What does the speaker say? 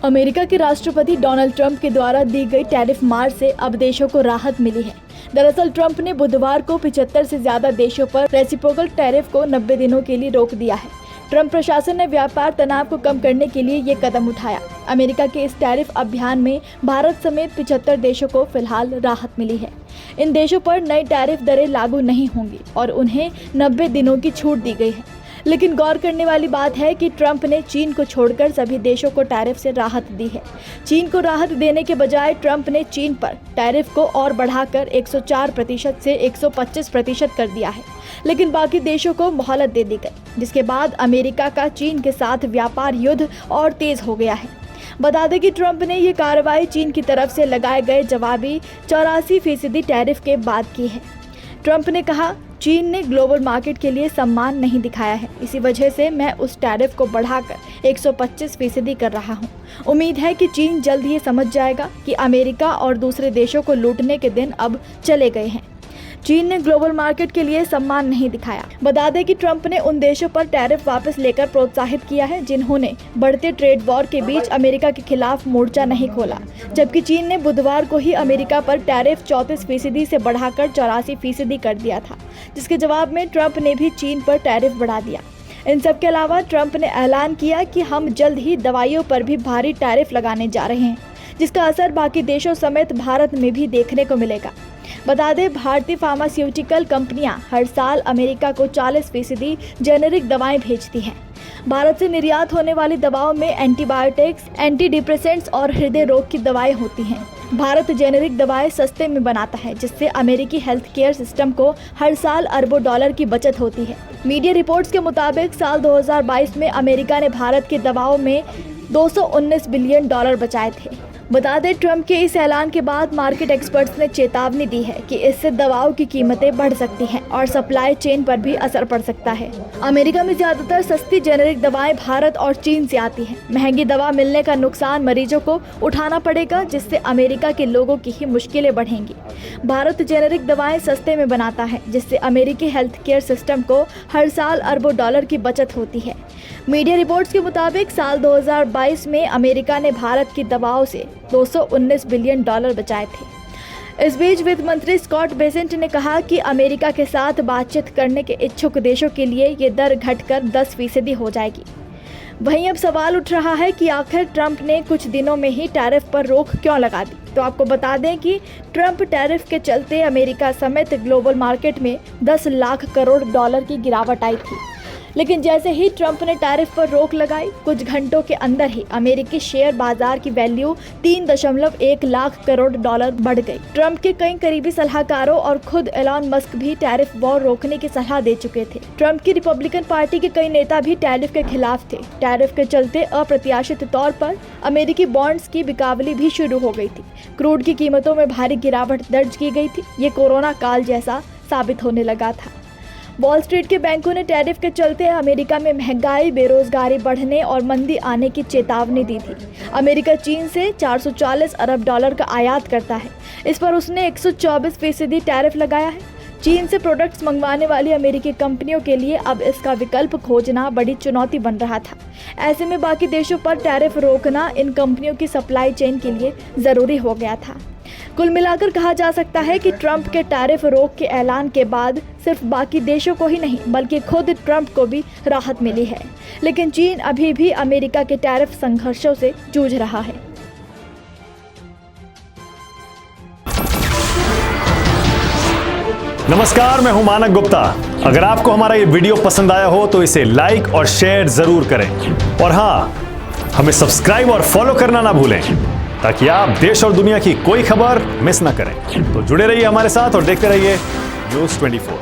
America के राष्ट्रपति Donald Trump के द्वारा दी गई टैरिफ मार से अब देशों को राहत मिली है। दरअसल ट्रंप ने बुधवार को 75 से ज्यादा देशों पर रेसिप्रोकल टैरिफ को 90 दिनों के लिए रोक दिया है। ट्रंप प्रशासन ने व्यापार तनाव को कम करने के लिए ये कदम उठाया। अमेरिका के इस टैरिफ अभियान में भारत समेत 75 देशों को फिलहाल राहत मिली है। इन देशों पर नई टैरिफ दरें लागू नहीं होंगी और उन्हें 90 दिनों की छूट दी गई है। लेकिन गौर करने वाली बात है कि ट्रंप ने चीन को छोड़कर सभी देशों को टैरिफ से राहत दी है। चीन को राहत देने के बजाय ट्रंप ने चीन पर टैरिफ को और बढ़ाकर 104% से 125% कर दिया है। लेकिन बाकी देशों को मोहलत दे दी गई, जिसके बाद अमेरिका का चीन के साथ व्यापार युद्ध और तेज हो गया है। बता दें कि ट्रंप ने ये कार्रवाई चीन की तरफ से लगाए गए जवाबी 84% टैरिफ के बाद की है। ट्रंप ने कहा, चीन ने ग्लोबल मार्केट के लिए सम्मान नहीं दिखाया है, इसी वजह से मैं उस टैरिफ को बढ़ाकर 125% कर रहा हूं। उम्मीद है कि चीन जल्द ही समझ जाएगा कि अमेरिका और दूसरे देशों को लूटने के दिन अब चले गए हैं। चीन ने ग्लोबल मार्केट के लिए सम्मान नहीं दिखाया। बता दें कि ट्रंप ने उन देशों पर टैरिफ वापस लेकर प्रोत्साहित किया है जिन्होंने बढ़ते ट्रेड वॉर के बीच अमेरिका के खिलाफ मोर्चा नहीं खोला, जबकि चीन ने बुधवार को ही अमेरिका पर टैरिफ 34% से बढ़ाकर 84% कर दिया था, जिसके जवाब में ट्रंप ने भी चीन पर टैरिफ बढ़ा दिया। इन सब के अलावा ट्रंप ने ऐलान किया कि हम जल्द ही दवाइयों पर भी भारी टैरिफ लगाने जा रहे हैं, जिसका असर बाकी देशों समेत भारत में भी देखने को मिलेगा। बता दें, भारतीय फार्मास्यूटिकल कंपनियां हर साल अमेरिका को 40% जेनेरिक दवाएं भेजती हैं। भारत से निर्यात होने वाली दवाओं में एंटीबायोटिक्स, एंटी डिप्रेसेंट्स और हृदय रोग की दवाएं होती हैं। भारत जेनेरिक दवाएं सस्ते में बनाता है, जिससे अमेरिकी हेल्थ केयर सिस्टम को हर साल अरबों डॉलर की बचत होती है। मीडिया रिपोर्ट्स के मुताबिक साल 2022 में अमेरिका ने भारत की दवाओं में $219 बिलियन बचाए थे। बता दें, ट्रंप के इस ऐलान के बाद मार्केट एक्सपर्ट्स ने चेतावनी दी है कि इससे दवाओं की कीमतें बढ़ सकती हैं और सप्लाई चेन पर भी असर पड़ सकता है। अमेरिका में ज्यादातर सस्ती जेनेरिक दवाएं भारत और चीन से आती हैं। महंगी दवा मिलने का नुकसान मरीजों को उठाना पड़ेगा, जिससे अमेरिका के लोगों की ही मुश्किलें बढ़ेंगी। भारत जेनेरिक दवाएं सस्ते में बनाता है, जिससे अमेरिकी हेल्थ केयर सिस्टम को हर साल अरबों डॉलर की बचत होती है। मीडिया रिपोर्ट्स के मुताबिक साल 2022 में अमेरिका ने भारत की दवाओं से $219 बिलियन बचाए थे। इस बीच वित्त मंत्री स्कॉट बेसेंट ने कहा कि अमेरिका के साथ बातचीत करने के इच्छुक देशों के लिए ये दर घटकर 10% हो जाएगी। वहीं अब सवाल उठ रहा है कि आखिर ट्रंप ने कुछ दिनों में ही टैरिफ पर रोक क्यों लगा दी। तो आपको बता दें कि ट्रंप टैरिफ के चलते अमेरिका समेत ग्लोबल मार्केट में 10 लाख करोड़ डॉलर की गिरावट आई थी। लेकिन जैसे ही ट्रंप ने टैरिफ पर रोक लगाई, कुछ घंटों के अंदर ही अमेरिकी शेयर बाजार की वैल्यू 3.1 लाख करोड़ डॉलर बढ़ गई। ट्रंप के कई करीबी सलाहकारों और खुद एलन मस्क भी टैरिफ वॉर रोकने की सलाह दे चुके थे। ट्रंप की रिपब्लिकन पार्टी के कई नेता भी टैरिफ के खिलाफ थे। टैरिफ के चलते अप्रत्याशित तौर पर अमेरिकी बॉन्ड्स की बिकावली भी शुरू हो गई थी। क्रूड की कीमतों में भारी गिरावट दर्ज की गई थी। ये कोरोना काल जैसा साबित होने लगा था। वॉल स्ट्रीट के बैंकों ने टैरिफ के चलते अमेरिका में महंगाई, बेरोजगारी बढ़ने और मंदी आने की चेतावनी दी थी। अमेरिका चीन से $440 अरब का आयात करता है। इस पर उसने 124% टैरिफ लगाया है। चीन से प्रोडक्ट्स मंगवाने वाली अमेरिकी कंपनियों के लिए अब इसका विकल्प खोजना बड़ी चुनौती बन रहा था। ऐसे में बाकी देशों पर टैरिफ रोकना इन कंपनियों की सप्लाई चेन के लिए ज़रूरी हो गया था। कुल मिलाकर कहा जा सकता है कि ट्रंप के टैरिफ रोक के ऐलान के बाद सिर्फ बाकी देशों को ही नहीं बल्कि खुद ट्रंप को भी राहत मिली है। लेकिन चीन अभी भी अमेरिका के टैरिफ संघर्षों से जूझ रहा है। नमस्कार, मैं हूं मानक गुप्ता। अगर आपको हमारा ये वीडियो पसंद आया हो तो इसे लाइक और शेयर जरूर करें और हाँ, हमें सब्सक्राइब और फॉलो करना ना भूलें ताकि आप देश और दुनिया की कोई खबर मिस ना करें। तो जुड़े रहिए हमारे साथ और देखते रहिए न्यूज़ 24।